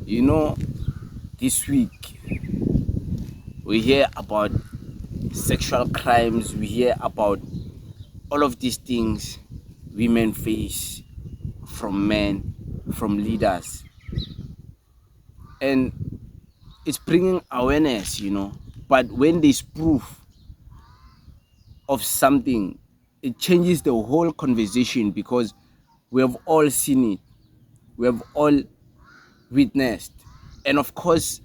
You know, this week we hear about sexual crimes, we hear about all of these things women face from men, from leaders, and it's bringing awareness, But when there's proof of something, it changes the whole conversation because we have all seen it, we have all witnessed, and of course,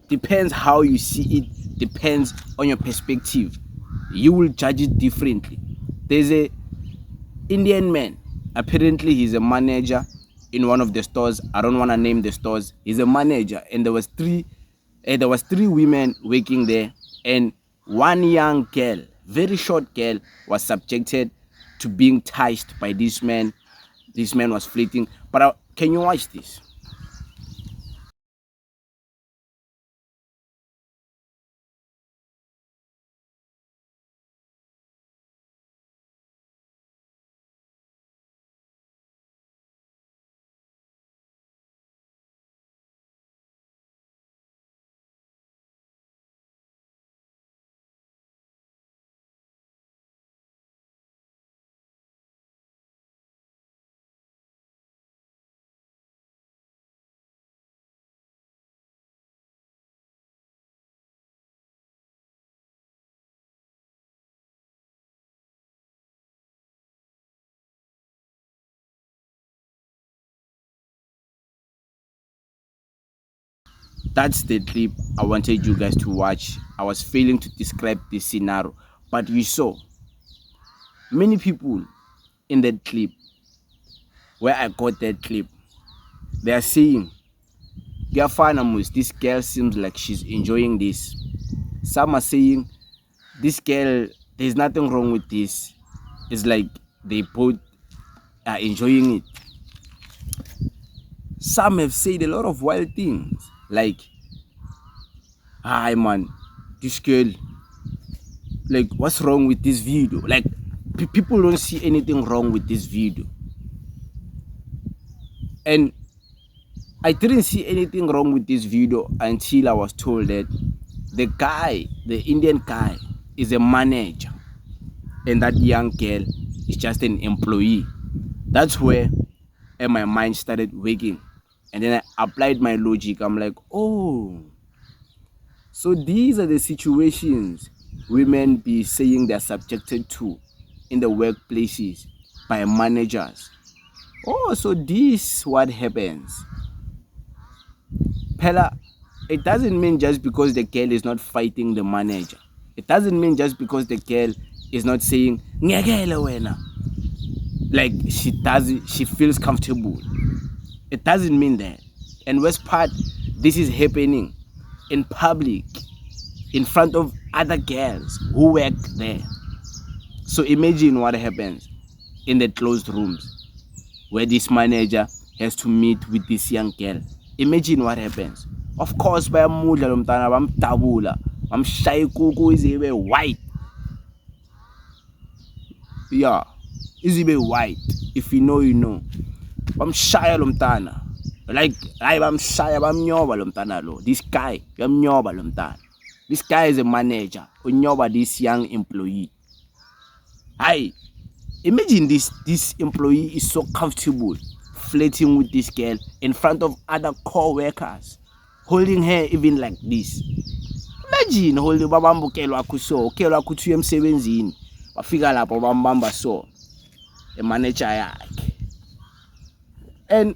depends how you see it, depends on your perspective. You will judge it differently. There's a Indian man. Apparently, he's a manager in one of the stores. I don't want to name the stores. He's a manager, and there was three women working there, and one young girl, very short girl, was subjected to being touched by this man. This man was flirting. But can you watch this? That's the clip I wanted you guys to watch. I was failing to describe this scenario, but you saw many people in that clip. Where I got that clip, they are saying, Giafanamus, this girl seems like she's enjoying this. Some are saying, this girl, there's nothing wrong with this. It's like they both are enjoying it. Some have said a lot of wild things, like, hi man, this girl, like, what's wrong with this video? Like, people don't see anything wrong with this video. And I didn't see anything wrong with this video until I was told that the Indian guy, is a manager and that young girl is just an employee. That's where my mind started working. And then I applied my logic. I'm like, oh, so these are the situations women be saying they're subjected to in the workplaces by managers. Oh, so this what happens. Pella, it doesn't mean just because the girl is not fighting the manager. It doesn't mean just because the girl is not saying ngekele wena, like she feels comfortable. It doesn't mean that. And worst part, this is happening in public, in front of other girls who work there. So imagine what happens in the closed rooms where this manager has to meet with this young girl. Imagine what happens. Of course, bayamudla lo mntana, bamdabula, bamshaya ikuku ize ibe white. Yeah, ize ibe white. If you know, you know. Bamshaya lo mntana. Like, hayi bamshaya, bamnyoba lo mntana lo. This guy, bamnyoba lo mntana. This guy is a manager. Unyoba this young employee. Hi, imagine this employee is so comfortable flirting with this girl in front of other co-workers, holding her even like this. Imagine holding babambo kelo akuso, kelo akuthi emsebenzini, bafika lapho bambamba so, a manager yakhe. And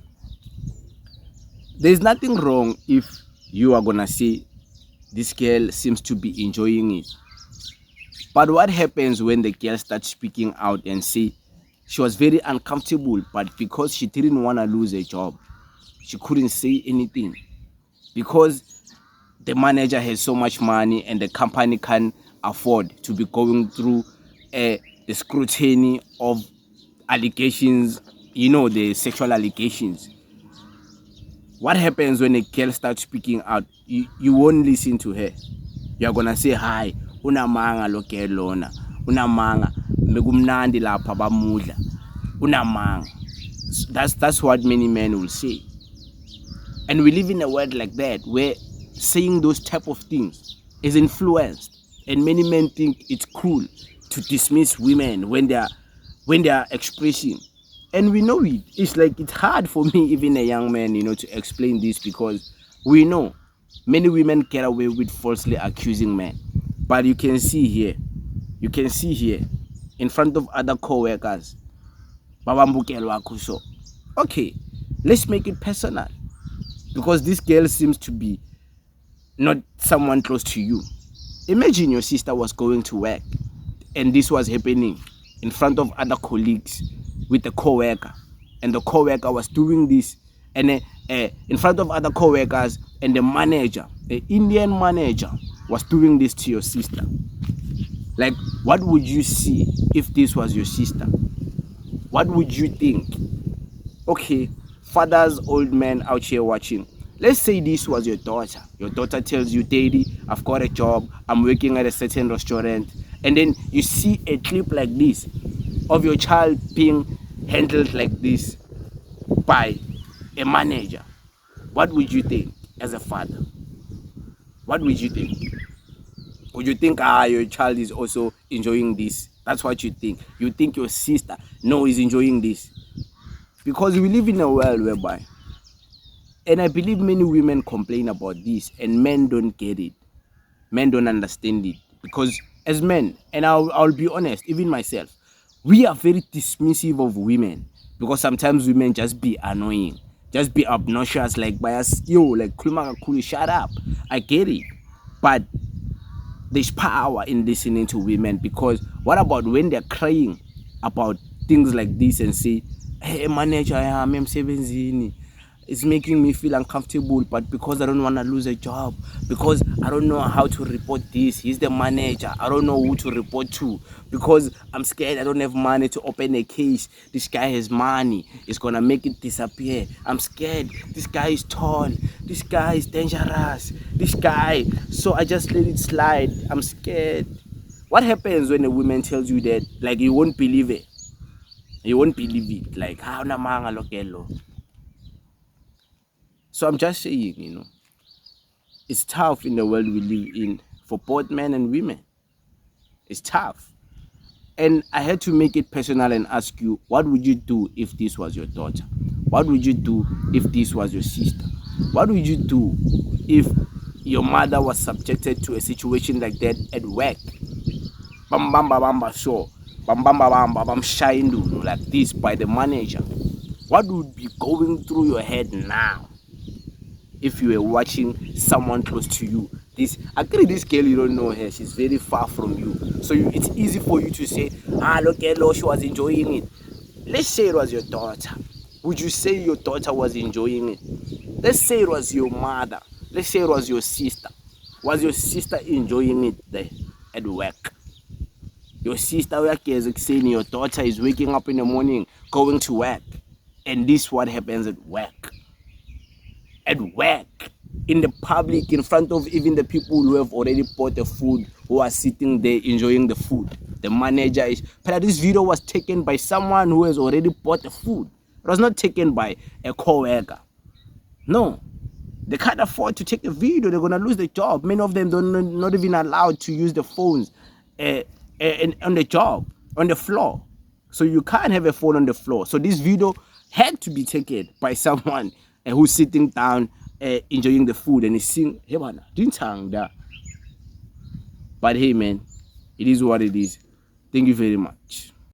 there's nothing wrong if you are gonna say this girl seems to be enjoying it. But what happens when the girl starts speaking out and say she was very uncomfortable, but because she didn't want to lose her job, she couldn't say anything because the manager has so much money and the company can't afford to be going through the scrutiny of allegations, the sexual allegations. What happens when a girl starts speaking out? You won't listen to her. You're gonna say, hi, unamanga lo girl lona, unamanga, mekumnandi lapha bamudla, unamanga. That's what many men will say. And we live in a world like that where saying those type of things is influenced, and many men think it's cool to dismiss women when they are expressing. And we know it. It's like it's hard for me, even a young man, to explain this, because we know many women get away with falsely accusing men. But you can see here in front of other co-workers, so okay, let's make it personal, because this girl seems to be not someone close to you. Imagine your sister was going to work and this was happening in front of other colleagues with a co-worker, and the co-worker was doing this, and in front of other co-workers, and the manager, the Indian manager, was doing this to your sister. Like, what would you see if this was your sister? What would you think? Okay, fathers, old men out here watching, let's say this was your daughter. Your daughter tells you, Daddy, I've got a job, I'm working at a certain restaurant, and then you see a clip like this of your child being handled like this by a manager. What would you think as a father? What would you think? Would you think, your child is also enjoying this? That's what you think. You think your sister is enjoying this. Because we live in a world whereby, and I believe many women complain about this, and men don't get it. Men don't understand it. Because as men, and I'll be honest, even myself, we are very dismissive of women. Because sometimes women just be annoying, just be obnoxious, like bias, like shut up. I get it. But there's power in listening to women, because what about when they're crying about things like this and say, hey manager, I'm emsebenzini, it's making me feel uncomfortable, but because I don't want to lose a job, because I don't know how to report this, he's the manager, I don't know who to report to, because I'm scared, I don't have money to open a case, this guy has money, he's gonna make it disappear, I'm scared, this guy is tall, this guy is dangerous, this guy, so I just let it slide, I'm scared. What happens when a woman tells you that? Like, you won't believe it. You won't believe it. Like, how namanga lokelo. So I'm just saying, it's tough in the world we live in for both men and women. It's tough. And I had to make it personal and ask you, what would you do if this was your daughter? What would you do if this was your sister? What would you do if your mother was subjected to a situation like that at work? Bam bam bam bam so bam bam bam bam bam shined like this by the manager. What would be going through your head now if you were watching someone close to you? Actually, this girl, you don't know her, she's very far from you, so it's easy for you to say, look, hello, she was enjoying it. Let's say it was your daughter. Would you say your daughter was enjoying it? Let's say it was your mother. Let's say it was your sister. Was your sister enjoying it there at work? Your sister is saying your daughter is waking up in the morning, going to work, and this is what happens at work. At work, in the public, in front of even the people who have already bought the food, who are sitting there enjoying the food. The manager is, but this video was taken by someone who has already bought the food. It was not taken by a co-worker. No, they can't afford to take a video. They're gonna lose the job. Many of them not even allowed to use the phones on the job, on the floor. So you can't have a phone on the floor. So this video had to be taken by someone who's sitting down enjoying the food, and he's saying, hey man, didn't hang that. But hey man, it is what it is. Thank you very much.